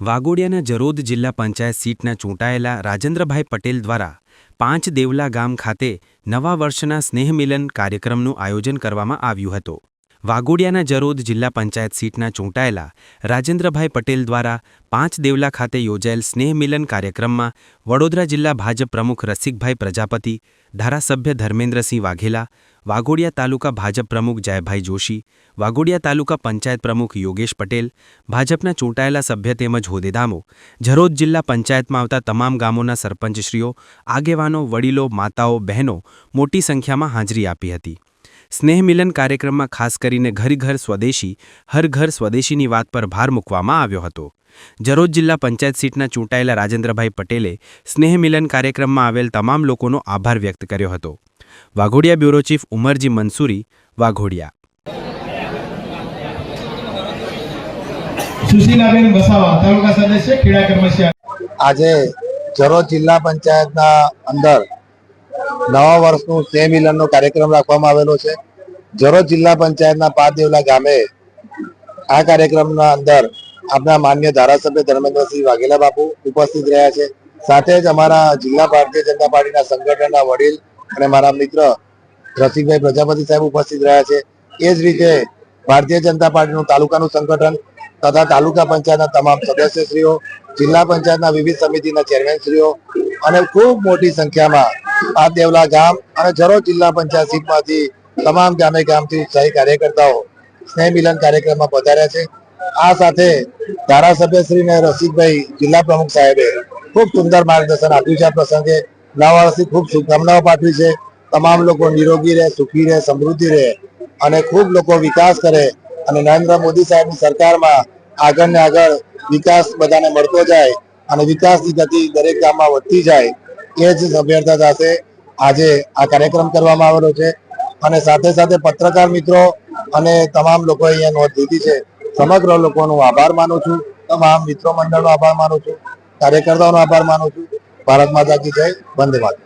વાઘોડિયાના જરોદ જિલ્લા પંચાયત સીટના ચૂંટાયેલા રાજેન્દ્રભાઈ પટેલ દ્વારા 5 દેવલા ગામ ખાતે નવા વર્ષના સ્નેહમિલન કાર્યક્રમનું આયોજન કરવામાં આવ્યું હતું। વાઘોડિયાના જરોદ જિલ્લા પંચાયત સીટના ચૂંટાયેલા રાજેન્દ્રભાઈ પટેલ દ્વારા 5 દેવલા ખાતે યોજાયેલ સ્નેહમિલન કાર્યક્રમમાં વડોદરા જિલ્લા ભાજપ પ્રમુખ રસિકભાઈ પ્રજાપતિ, ધારાસભ્ય ધર્મેન્દ્રસિંહ વાઘેલા, વાઘોડિયા તાલુકા ભાજપ પ્રમુખ જયભાઈ જોશી, વાઘોડિયા તાલુકા પંચાયત પ્રમુખ યોગેશ પટેલ, ભાજપના ચૂંટાયેલા સભ્ય તેમજ હોદ્દેદારો, જરોદ જિલ્લા પંચાયતમાં આવતા તમામ ગામોના સરપંચશ્રીઓ, આગેવાનો, વડીલો, માતાઓ, બહેનો મોટી સંખ્યામાં હાજરી આપી હતી। સ્નેહમિલન કાર્યક્રમમાં ખાસ કરીને ઘર ઘર સ્વદેશી, હર ઘર સ્વદેશીની વાત પર ભાર મૂકવામાં આવ્યો હતો। જરોદ જિલ્લા પંચાયત સીટના ચૂંટાયેલા રાજેન્દ્રભાઈ પટેલે સ્નેહમિલન કાર્યક્રમમાં આવેલ તમામ લોકોનો આભાર વ્યક્ત કર્યો હતો। Waghodia bureau chief Umarji Mansuri, Waghodia. સુશીલાબેન વસાવા, તાલુકા સદસ્ય ખેડા કર્મચારી। આજે જરોદ જિલ્લા પંચાયતના અંદર નવા વર્ષનું સ્નેહમિલનનો કાર્યક્રમ રાખવામાં આવેલો છે। જરોદ જિલ્લા પંચાયતના 5 દેવલા ગામે આ કાર્યક્રમના અંદર આપણા માન્ય ધારાસભ્ય ધર્મેન્દ્રસિંહ વાઘેલા બાપુ ઉપસ્થિત રહ્યા છે। સાથે જ અમારા જિલ્લા ભારતીય જનતા પાર્ટીના સંગઠનના વડીલ અને મારા મિત્ર રસિકભાઈ પ્રજાપતિ સાહેબ ઉપસ્થિત રહ્યા છે। એ જ રીતે ભારતીય જનતા પાર્ટીનું તાલુકાનું સંગઠન તથા તાલુકા પંચાયતના તમામ સદસ્યશ્રીઓ, જિલ્લા પંચાયતના વિવિધ સમિતિના ચેરમેનશ્રીઓ અને ખૂબ મોટી સંખ્યામાં 5 દેવલા ગામ અને જરોદ જિલ્લા પંચાયત સીટમાંથી તમામ ગામે ગામથી ઉત્સાહી કાર્યકર્તાઓ સ્નેહમિલન કાર્યક્રમમાં પધાર્યા છે। આ સાથે ધારાસભ્યશ્રી અને રસિકભાઈ જિલ્લા પ્રમુખ સાહેબે ખૂબ સુંદર માર્ગદર્શન આપ્યું છે। આ પ્રસંગે નવા વર્ષની ખૂબ શુભકામનાઓ પાઠવી છે। તમામ લોકો નિરોગી રહે, સુખી રહે, સમૃદ્ધિ રહે અને ખૂબ લોકો વિકાસ કરે અને નરેન્દ્ર મોદી સાહેબની સરકારમાં આગળ ને આગળ વિકાસ બધાને મળતો જાય અને વિકાસની ગતિ દરેક ગામમાં વધતી જાય, એ જ અભ્યર્થના સાથે આજે આ કાર્યક્રમ કરવામાં આવેલો છે। અને સાથે સાથે પત્રકાર મિત્રો અને તમામ લોકોએ અહીંયા નોંધ લીધી છે। સમગ્ર લોકોનો આભાર માનું છું, તમામ મિત્રો મંડળનો આભાર માનું છું, કાર્યકર્તાઓનો આભાર માનું છું। ભારત માતા કી જય, વંદે માતરમ।